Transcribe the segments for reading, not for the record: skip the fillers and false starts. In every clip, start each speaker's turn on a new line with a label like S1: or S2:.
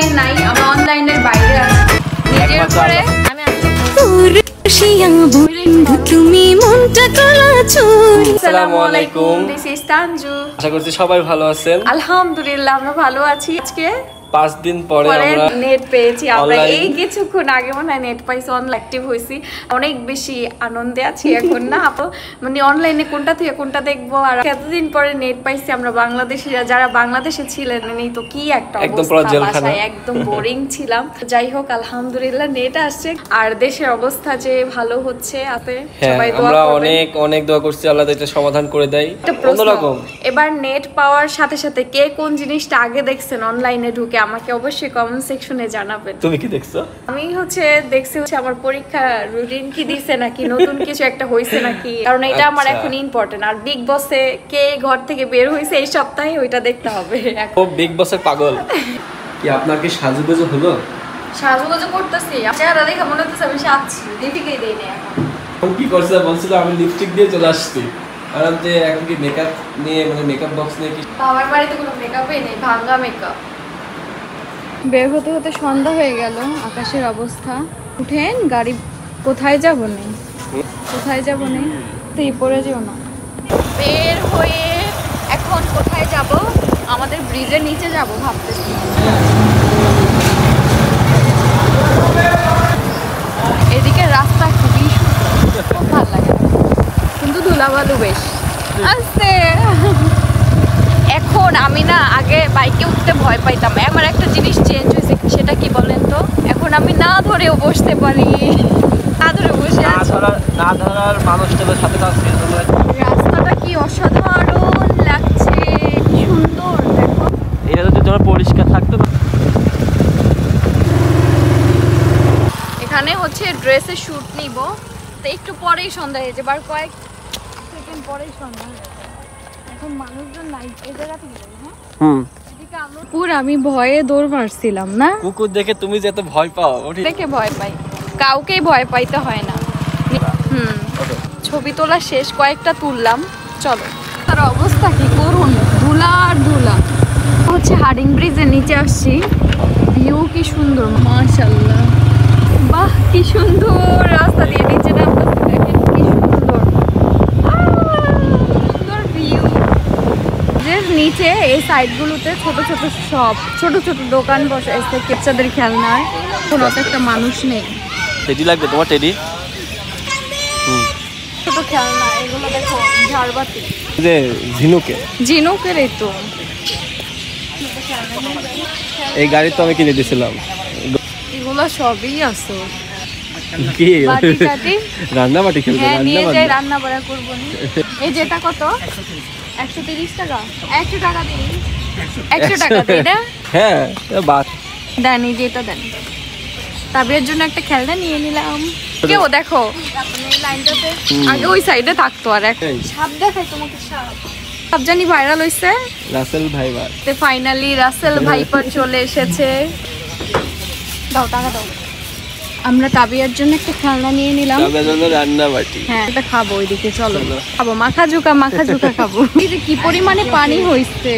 S1: Online নাই, আমরা অনলাইনের বাইরে আছি। নিজের উপরে আমি আসসালামু আলাইকুম, দিস ইজ তানজু।
S2: আশা করছি সবাই ভালো আছেন।
S1: আলহামদুলিল্লাহ আমরা ভালো আছি। আজকে
S2: 5 দিন পরে আমরা
S1: নেট পেয়েছি। আমরা এই কিছুক্ষণ আগে মনে হয় নেট পাইছি, অনলাইন অ্যাক্টিভ হইছি। অনেক বেশি আনন্দে আছি এখন না মানে অনলাইনে কোনটা থেকে কোনটা দেখবো। আর এতদিন পরে নেট পাইছি আমরা বাংলাদেশে, যারা বাংলাদেশে ছিলেন এই তো কি একটা অবস্থা, একদম বোরিং ছিলাম। যাই হোক আলহামদুলিল্লাহ নেট আসছে আর দেশের অবস্থা যে ভালো হচ্ছে। আপে সবাই দোয়া করবেন।
S2: আমরা অনেক অনেক দোয়া করছি আল্লাহ এটা সমাধান করে দেয়। অন্যরকম
S1: এবার নেট পাওয়ার সাথে সাথে কে কোন জিনিসটা আগে দেখছেন অনলাইনে ঢুকে আমাকে অবশ্যই কমেন্ট সেকশনে জানাবেন।
S2: তুমি কি দেখছো?
S1: আমি দেখছি আমার পরীক্ষা রুটিন কি দিছে নাকি নতুন কিছু একটা হইছে নাকি, কারণ এটা আমার এখন ইম্পর্টেন্ট। আর বিগ বসে কে ঘর থেকে বের হইছে এই সপ্তাহে ওইটা দেখতে হবে।
S2: ও বিগ বসের পাগল। কি আপনার কি সাজুগুজু হলো?
S1: সাজুগুজু করতেছি, চেহারা দেখে মনে হচ্ছে আমি সাজছি, লিপস্টিকই দেই না এখন।
S2: কি করছে বলছিল আমি লিপস্টিক দিয়ে চলে আসছি। আর যে এখন কি মেকআপ নিয়ে মানে মেকআপ বক্স নিয়ে কি?
S1: বাবার বাড়িতে কোনো মেকআপই নেই, ভাঙা মেকআপ। বের হতে হতে সন্ধ্যা হয়ে গেল। আকাশের অবস্থা, উঠেন গাড়ি কোথায় যাব নেই, কোথায় যাব নেই তো পরে যেও না। বের হয়ে এখন কোথায় যাব? আমাদের ব্রিজের নিচে যাব ভাবতেছি। এদিকে রাস্তা খুবই সুন্দর, খুব ভালো লাগে, কিন্তু ধুলাবালু বেশ আসছে। এখন আমি না আগে বাইকে উঠতে ভয় পাইতাম, আমার একটা জিনিস চেঞ্জ হয়েছে, সেটা কি বলেন তো? এখন আমি না ধরেও বসতে পারি, না ধরে বসে আছি।
S2: না ধরার মানুষটার সাথে আছে।
S1: রাস্তাটা কি অসাধারণ লাগছে, কি সুন্দর দেখো।
S2: এটা যদি তোমার পরিষ্কার থাকতো না।
S1: এখানে হচ্ছে ড্রেসের শুট নিব, তো একটু পরেই সন্ধ্যা হয়ে যাবে, আর কয়েক সেকেন্ড পরেই সন্ধ্যা হয়ে যাবে। এখন মানুষজন নাই এই জায়গাতে। কুকুর, আমি ভয়ে দৌড় মারছিলাম না।
S2: কুকুর দেখে তুমি যে এত ভয় পাও?
S1: দেখে ভয় পাই, কাউকেই ভয় পাইতে হয় না। ছবি তোলা শেষ, কয়েকটা তুললাম। চলো, তার অবস্থা কি করুন, ধুলা আর ধুলা। হচ্ছে হার্ডিং ব্রিজের নিচে আসছি, ভিউ কি সুন্দর মাশাআল্লাহ। বাহ কি সুন্দর রাস্তা দিয়ে নিচে নামতেছি, দেখেন কি সুন্দর সুন্দর ভিউ। নিচে এই সাইডগুলোতে ছোট ছোট সব ছোট ছোট দোকান বসে, বাচ্চাদের খেলনার। কোনো একটা মানুষ নেই।
S2: টেডি লাগবে তোমার? টেডি
S1: ছোট খেলনা এগুলো দেখো, ঝাড়বাতি
S2: যে ঝিনুকের
S1: এই তো।
S2: এই গাড়ি তো আমি কিনে দিয়েছিলাম।
S1: এগুলো সবই আছে।
S2: কি
S1: বাটি
S2: রান্না বাটি খেলবে?
S1: হ্যাঁ নিয়ে যাই, রান্না বাড়া করবো। এই যেটা কত? 130 টাকা। 100 টাকা দিই, 100 টাকা দিই না?
S2: হ্যাঁ বাট
S1: দেন, এই যেটা দেন। তাবিয়ার জন্য একটা খেলনা নিয়ে নিলাম। কেউ দেখো লাইনটাতে আগে ওই সাইডে থাকতো, আর এখন সাপ দেখাই তোমাকে। সাপ জানি ভাইরাল হইছে,
S2: Russell viper.
S1: Finally Russell viper চলে এসেছে। দাও টাকা দাও। আমরা তাবিয়ার জন্য একটা খেলনা নিয়ে নিলাম,
S2: তাবিয়ার জন্য রান্না বাটি।
S1: হ্যাঁ এটা খাবো, ওইদিকে চলো খাবো। মাখা ঝুকা খাবো। এই যে কি পরিমাণে পানি হইছে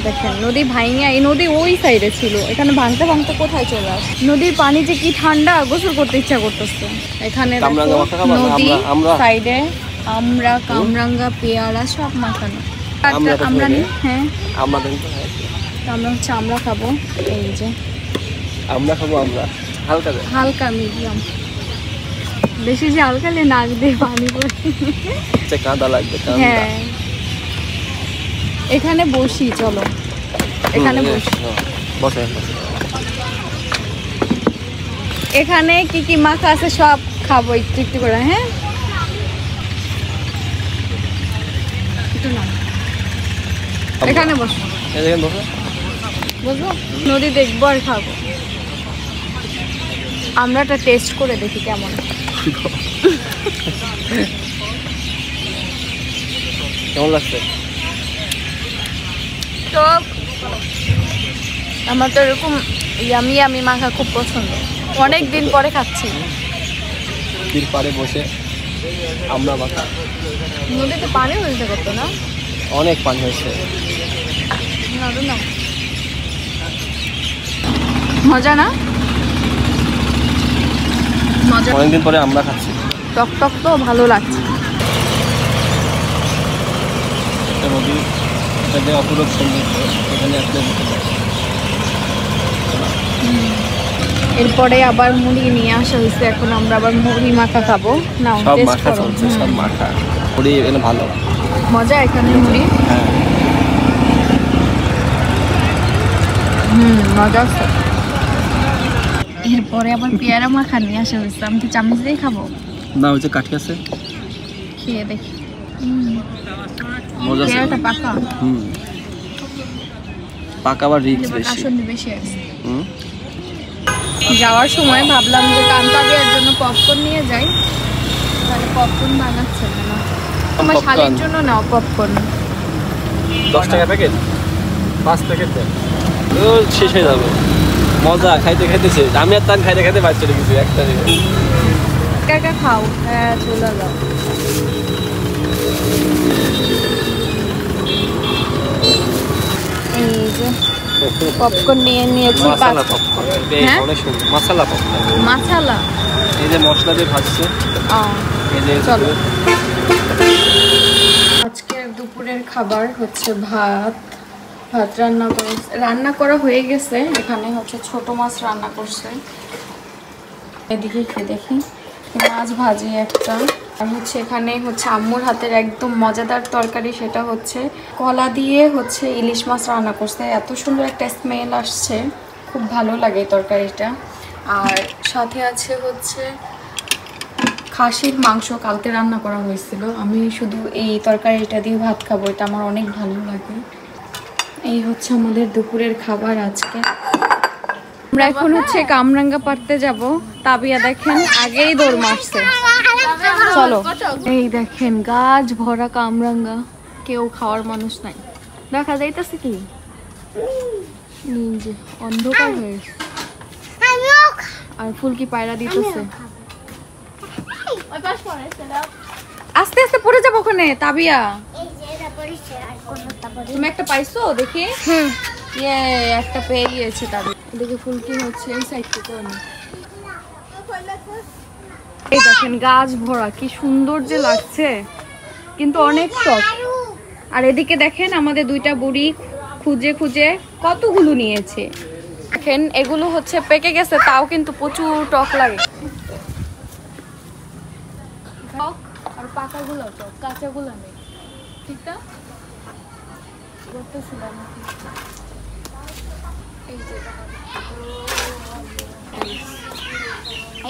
S1: দেখেন। নদী ভাঙিয়া, এই নদী ওই সাইডে ছিল, এখানে ভাঙতে ভাঙতে কোথায় চলে আসে। নদীর পানি যে কি ঠান্ডা, গোসল করতে ইচ্ছা করতেছে। এখানে নদী সাইডে আমরা কামরাঙ্গা, পেয়ারা সব মাখানো। আমরা হ্যাঁ আমরা হচ্ছে আমরা খাবো। এই যে
S2: আমরা খাবো, আমরা
S1: হালকা মিডিয়াম, বেশি যে হালকা নাক দিয়ে পানি পড়ে,
S2: কাঁদা লাগবে।
S1: হ্যাঁ এখানে বসি, চলো এখানে বসে। এখানে কি কি মাখা আছে সব খাবো একটু একটু করে। হ্যাঁ এখানে বসো, বুঝবো নদী দেখবো আর খাবো। আমরা একটা টেস্ট করে দেখি কেমন।
S2: কেমন লাগছে?
S1: তো আমার তো এরকম ইয়ামি ইয়ামি মাখা খুব পছন্দ, অনেক দিন পরে খাচ্ছি।
S2: নদীর পাড়ে বসে আমরা মাথা।
S1: নদীতে পানি হয়েছে কত না?
S2: অনেক পানি হয়েছে।
S1: মজা না? মজা।
S2: অনেকদিন পরে আমরা খাচ্ছি।
S1: টক টক তো ভালো লাগছে।
S2: নদী এটা অপরূপ সৌন্দর্য, এখানে আসলে
S1: এরপরে আবার মুড়ি নিয়ে আসা হয়েছে, এখন আমরা আবার মুড়ি মাখা খাবো। না
S2: সব মাখা চলছে, সব মাখা মুড়ি এখানে ভালো
S1: মজা এখানে মুড়ি।
S2: হ্যাঁ
S1: মজা আছে। এরপরে আবার পেয়ারা মাখা নিয়ে আসা হয়েছে, আমি কি চামচ দিয়ে খাবো?
S2: না ওই যে কাঠি আছে,
S1: খেয়ে দেখি।
S2: মজা আছে।
S1: পেয়ারাটা পাকা।
S2: পাকা আবার রিচ বেশি।
S1: আসলে বেশি আছে। যাওয়ার সময় ভাবলাম যে কান্তাবিয়ার জন্য পপকর্ন নিয়ে যাই, তাহলে পপকর্ন বানাচ্ছে না। আমার শালির জন্য নাও পপকর্ন।
S2: 10 টাকা প্যাকেট, 5 প্যাকেট দেন, শেষ হয়ে যাবে। মজা খাইতে খাইতেছে, আমি আর তান খাইতে খাইতে বাচ্চা রেখেছি একটা নিয়ে।
S1: একা খাও। হ্যাঁ চলে যাও। এই যে পপকর্ন নিয়ে নিয়েছি।
S2: মশলা পপকর্ন, অনেক সুন্দর মশলা পপকর্ন।
S1: মশলা
S2: এই যে মশলা দিয়ে ভাজছে। এই যে
S1: চলো। আজকের দুপুরের খাবার হচ্ছে ভাত রান্না করা হয়ে গেছে। এখানে হচ্ছে ছোট মাছ রান্না করছে, এদিকে খেয়ে দেখি। মাছ ভাজি একটা, আর হচ্ছে এখানে হচ্ছে আম্মুর হাতের একদম মজাদার তরকারি, সেটা হচ্ছে কলা দিয়ে হচ্ছে ইলিশ মাছ রান্না করছে। এত সুন্দর একটা স্মেল আসছে, খুব ভালো লাগে এই তরকারিটা। আর সাথে আছে হচ্ছে খাসির মাংস, কালকে রান্না করা হয়েছিল। আমি শুধু এই তরকারিটা দিয়ে ভাত খাবো, এটা আমার অনেক ভালো লাগে। এই হচ্ছে আমাদের দুপুরের খাবার আজকে। আমরা এখন হচ্ছে কামরাঙ্গা পাড়তে যাব। তাবিয়া দেখেন আগেই দৌড় মারছে। চলো। এই দেখেন গাছ ভরা কামরাঙ্গা, কেউ খাওয়ার মানুষ নাই। দেখা যাইতেছে কি যে অন্ধকার হয়েছে, আর ফুলকি পায়রা দিতেছে। আস্তে আস্তে পড়ে যাবো ওখানে। তাবিয়া তুমি একটা পাইছো দেখি? একটা পেয়ে গিয়েছে। তাবিয়া দেখে ফুলকি হচ্ছে এই সাইড থেকে। এই দেখেন গাছ ভরা, কি সুন্দর যে লাগছে, কিন্তু অনেক টক। আর এদিকে দেখেন আমাদের দুইটা বুড়ি খুঁজে খুঁজে কতগুলো নিয়েছে। দেখেন এগুলো হচ্ছে পেকে গেছে, তাও কিন্তু প্রচুর টক লাগে। টক আর পাকাগুলো টক, কাঁচাগুলো নেই। ঠিক না? করতেছিলাম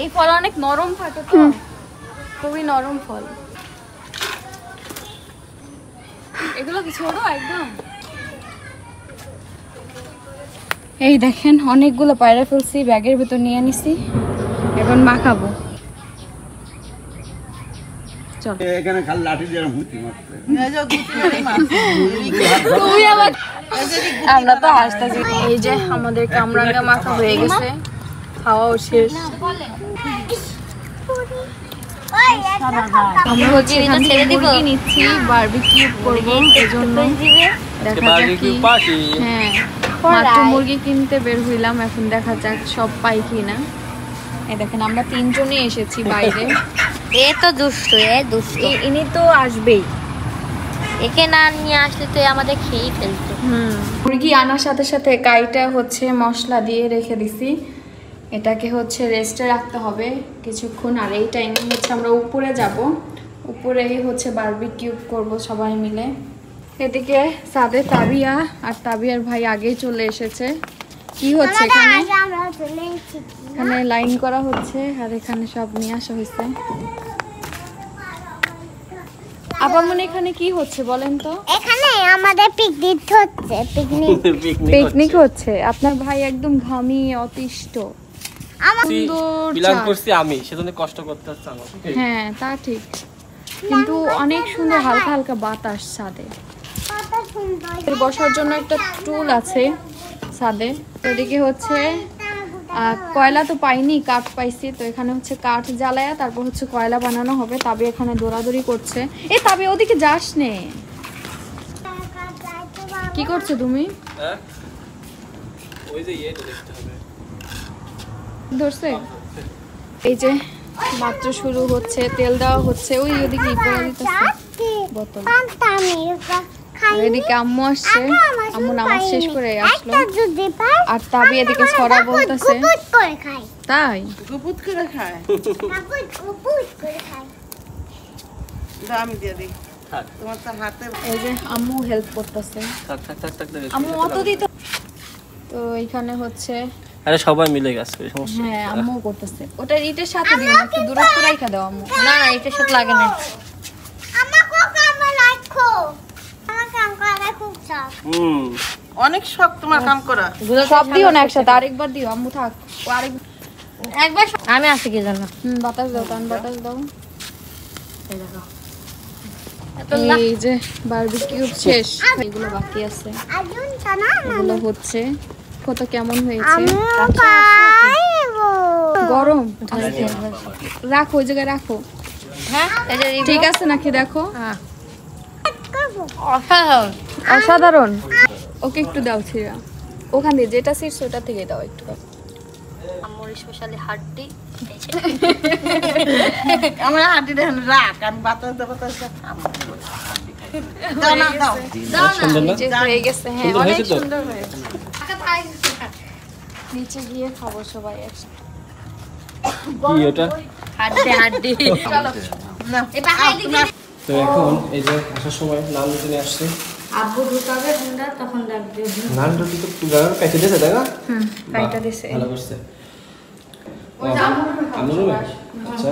S1: এই ফল অনেক নরম থাকে তো, খুবই নরম ফল। এগুলো কি ছোট একদম? এই দেখেন অনেকগুলো পায়রা ফেলছি, ব্যাগের ভিতর নিয়ে নিছি, এখন মাখাবো। চল।
S3: এখানে খালি লাঠি দিয়ে মুতি মারতে।
S1: আমরা তো হাসতেছি। এই যে আমাদের কামরাঙ্গা মাখা হয়ে গেছে, খাওয়াও শেষ। আমরা হচ্ছে এখান থেকে মুরগি নিচ্ছি, বারবিকিউ করবো, এজন্য দেখা যাক কি। হ্যাঁ মাত্র মুরগি কিনতে বের হইলাম, এখন দেখা যাক সব পাই কিনা। এই দেখেন আমরা 3 জনই এসেছি বাইরে।
S4: এ তো দুষ্ট,
S1: ইনি তো আসবেই,
S4: একে না নিয়ে আসলে তো আমাদের খেয়েই ফেলতো।
S1: মুরগি আনার সাথে সাথে কাইটা হচ্ছে মশলা দিয়ে রেখে দিছি। এটাকে হচ্ছে রেস্টে রাখতে হবে কিছুক্ষণ। আর এই টাইমে হচ্ছে আমরা উপরে যাব, উপরে হচ্ছে বারবিকিউ করব সবাই মিলে। এদিকে সাদে তাবিয়া আর তাবিয়ার ভাই আগেই চলে এসেছে। কি হচ্ছে এখানে? এখানে লাইন করা হচ্ছে, আর এখানে সব নিয়ে আসা হয়েছে। আপামনি এখানে কি হচ্ছে বলেন তো?
S4: এখানে আমাদের পিকনিক হচ্ছে,
S1: পিকনিক হচ্ছে। আপনার ভাই একদম ঘামিয়ে অতিষ্ঠ।
S2: বিলাস করছি আমি, সেজন্য কষ্ট করতে হচ্ছে আমার।
S1: হ্যাঁ তা ঠিক, কিন্তু অনেক সুন্দর হালকা হালকা বাতাস ছাদে। বসার জন্য একটা টুল আছে ছাদে। ওদিকে হচ্ছে কয়লা তো পাইনি, কাঠ পাইছি। তো এখানে হচ্ছে কাঠ জ্বালায়া তারপর হচ্ছে কয়লা বানানো হবে। তবে এখানে দৌড়াদৌড়ি করছে। এই তবে ওদিকে যাস নে, কি করছো তুমি?
S2: ওই যে ইয়েটা দেখতে হবে।
S1: ধরছে এই যে মাত্র শুরু হচ্ছে, তেল দেওয়া হচ্ছে, ওই ওদিকে পড়ে দিতেছে বোতল। আর এদিকে আম্মু আসছে, আম্মু নামাজ শেষ করে আসলো, আর তাবি এদিকে ছড়া বলতেছে। তাই
S5: গুপুত করে খায়। দাও আমি দিয়ে দিই।
S2: থাক
S5: তোমার তো হাতে
S1: এই যে আম্মু হেল্প করতেছে,
S2: থাক থাক থাক থাক থাক।
S1: আম্মু অত দিত। তো এখানে হচ্ছে
S2: আরে সবাই মিলে কাজ করে, সমস্যা
S1: হ্যাঁ আম্মু করতেছে। ওটা ইটের সাথে দিও না, একটু দূরত্ব রাখা দাও আম্মু।
S4: না না এটার সাথে লাগে না।
S2: হুম
S5: অনেক শখ তোমার কাম করা।
S1: সব দিও না একসাথে, আরেকবার দিও আম্মু। থাক ও আরেক
S4: একবার আমি আসি কি জন্য
S1: বাতাস দাও, টান বাতাস দাও।
S4: এই দেখো
S1: এই যে বারবিকিউ শেষ, এগুলো বাকি আছে, এগুলো হচ্ছে। কত কেমন হয়েছে, গরম। রাখো ওই জায়গায় রাখো।
S4: হ্যাঁ এই যে
S1: ঠিক আছে নাকি দেখো।
S4: অসাধারণ।
S1: অসাধারণ। ওকে একটু দাও ছিঁড়া, ওখান দিয়ে যেটা ছিঁড়ছো ওটা থেকে দাও একটু।
S4: আমার স্পেশালি হাড্ডি।
S5: আমার হাঁটিটা রাখ, আমি বাতাস দেবো খাবো। দাও না দাও।
S2: সুন্দর না?
S1: নিচে হয়ে গেছে, হ্যাঁ
S2: সুন্দর
S1: অনেক
S2: হয়েছে তো?
S1: সুন্দর হয়েছে। নিচে গিয়ে খাবো সবাই একসাথে।
S2: কি ওটা?
S4: হাড্ডি হাড্ডি।
S1: চলো
S5: না
S4: এটা হাইডি দিলে
S2: তো এখন এই যে আসার সময় নান রুটি নিয়ে আসছে।
S4: আব্বু ঢুকাবে ঠান্ডা তখন ডাকবে।
S2: নান রুটি তো পুরানো কাইতে দিয়েছে তাই না?
S1: কাইটা দিছে।
S2: ভালো করছে। আমার রুমে? আচ্ছা।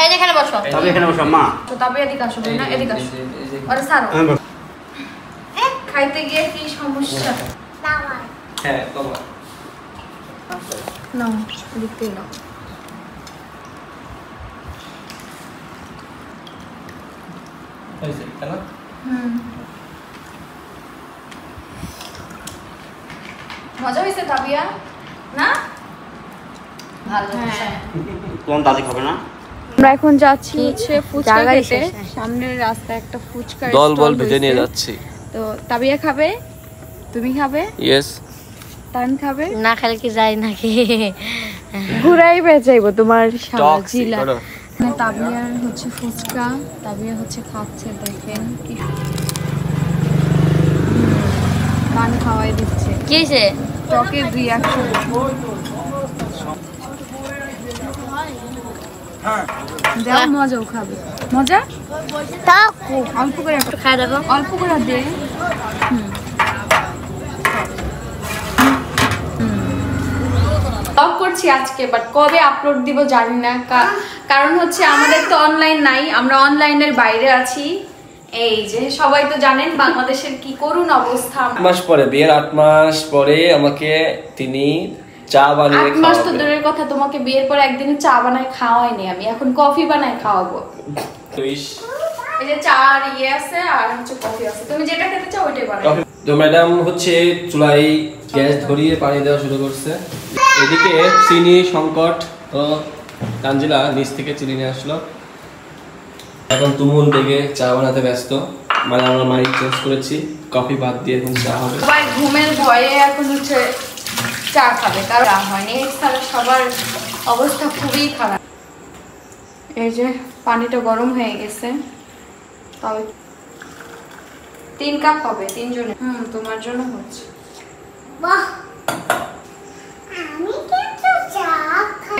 S4: এই এখানে বসো।
S3: তবে এখানে বসো মা।
S1: তো তবে এদিকে আসো না, এদিকে আসো। আরে সারো। খাইতে গিয়ে কি সমস্যা?
S2: হ্যাঁ তোমার
S1: নাও দেখতে নাও।
S2: হয়েছে তাই না?
S1: মজা হয়েছে তাবিয়া না?
S4: ভালো।
S3: কোন দাদি খাবে না?
S1: আমরা এখন যাচ্ছি হচ্ছে ফুচকা
S4: জায়গায়
S1: খেতে।
S4: শেষ নাই।
S1: সামনের রাস্তায় একটা ফুচকা
S2: দল বল
S1: স্টল
S2: ভেজে নিয়ে
S1: হয়েছে।
S2: যাচ্ছি।
S1: তো তাবিয়া খাবে, তুমি খাবে,
S2: ইয়েস।
S1: তান খাবে।
S4: না খেলে কি যায় নাকি?
S1: ঘুরাই বেচাইবো তোমার সারা
S2: টক্সি
S1: জিলা।
S2: করো।
S1: তাবিয়ার হচ্ছে ফুচকা, তাবিয়া হচ্ছে খাচ্ছে, দেখেন কি পান খাওয়াই দিচ্ছে।
S4: কি হয়েছে?
S1: টকের রিয়াকশন। দাও মজাও খাবে। মজা অল্প করে
S4: একটু খাই দেখো।
S1: অল্প করে দে। ব্লগ করছি আজকে, বাট কবে আপলোড দিব জানি না, কারণ হচ্ছে আমাদের তো অনলাইন নাই, আমরা অনলাইনের বাইরে আছি। এই যে সবাই তো জানেন বাংলাদেশের কি করুণ অবস্থা।
S2: 8 মাস পরে, বিয়ের 8 মাস পরে আমাকে তিনি চা বানিয়ে
S1: 8 মাস তো
S2: খাওয়াবেন।
S1: দূরের কথা, তোমাকে বিয়ের পর একদিন চা বানায় খাওয়াইনি আমি, এখন কফি বানায় খাওয়াবো। এই যে চা আর ইয়ে আছে আর হচ্ছে কফি আছে, তুমি যেটা খেতে চাও ওইটাই বানাই।
S2: তো ম্যাডাম হচ্ছে চুলায় গ্যাস ধরিয়ে পানি দেওয়া শুরু করছে। এদিকে চিনি সংকট, তো তানজিলা নিচ থেকে চিনি নিয়ে আসলো। এখন তুমুল বেগে চা বানাতে ব্যস্ত, মানে আমরা মাইক চেঞ্জ করেছি, কফি বাদ দিয়ে এখন চা হবে।
S1: সবাই ঘুমের ভয়ে এখন হচ্ছে চা খাবে, কারণ চা হয়নি। এছাড়া সবার অবস্থা খুবই খারাপ। এই যে পানিটা গরম হয়ে গেছে, তবে 3 কাপ হবে 3 জনে। তোমার জন্য হচ্ছে।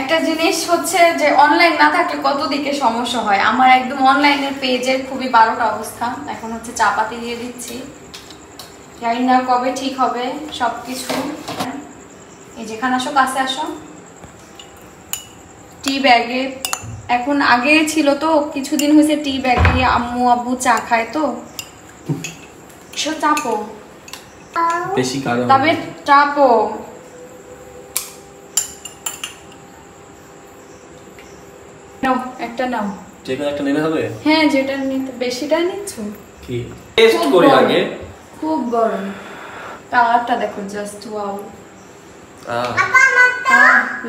S1: একটা জিনিস হচ্ছে যে অনলাইন না থাকলে কত দিকে সমস্যা হয়। আমার একদম অনলাইনের পেজের খুবই 12টা অবস্থা। এখন হচ্ছে চাপাতি দিয়ে দিচ্ছি, জানি না কবে ঠিক হবে সবকিছু। এই যেখানে আসো, কাছে আসো। টি ব্যাগে এখন, আগে ছিল তো কিছুদিন হয়েছে টি ব্যাগে আম্মু আব্বু চা খায়, তো চাপো
S2: বেশি কারণ
S1: তবে চাপো। নাও একটা নাও।
S2: যে কোনো একটা নিলে হবে।
S1: হ্যাঁ যেটা নিতে, বেশিটা নিচ্ছ।
S2: কি টেস্ট করি আগে।
S1: খুব গরম, কালারটা দেখো জাস্ট ওয়াও।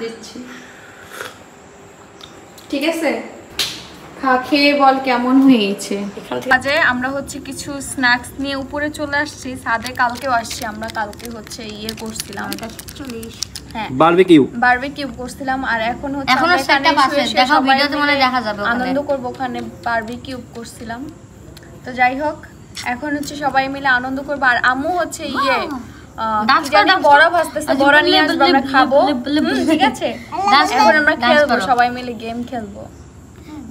S1: দিচ্ছি, ঠিক আছে। খেয়ে বল কেমন হয়েছে।
S4: এখান থেকে
S1: আজ আমরা হচ্ছে কিছু স্ন্যাক্স নিয়ে উপরে চলে আসছি, সাদে কালকেও আসছি আমরা, কালকে হচ্ছে ইয়ে করছিলাম, হ্যাঁ
S2: বারবিকিউ
S1: বারবিকিউ করছিলাম, আর এখন হচ্ছে
S4: এখনো
S1: আমরা এখানে
S4: সেটআপ আছে,
S1: শুয়ে শুয়ে
S4: দেখো
S1: সবাই
S4: ভিডিওতে মনে
S1: মিলে
S4: দেখা যাবে ওখানে।
S1: আনন্দ করব, ওখানে বারবিকিউ করছিলাম। তো যাই হোক এখন হচ্ছে সবাই মিলে আনন্দ করবো, আর আম্মু হচ্ছে ইয়ে
S4: Dance
S1: কি জানি
S4: করো,
S1: বড়া ভাজতেছে,
S4: আচ্ছা,
S1: বড়া
S4: বললে,
S1: নিয়ে আসবো,
S4: বললে,
S1: আমরা খাবো,
S4: বললে, বললে,
S1: ঠিক আছে।
S4: Dance
S1: এখন
S4: করো,
S1: আমরা
S4: dance
S1: খেলবো,
S4: করো।
S1: সবাই মিলে গেম খেলবো।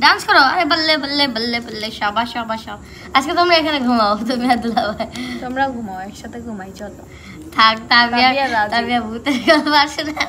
S4: ডান্স করো, আরে বল্লে বল্লে বল্লে বল্লে, শাবাশ শাবাশ শাবাশ। আজকে তোমরা এখানে ঘুমাও, তুমি আর দুলাভাই
S1: তোমরা ঘুমাও, একসাথে ঘুমাই চলো।
S4: থাক।
S1: তাবিয়া রাজি।
S4: তাবিয়া ভূতের গল্প আসে না।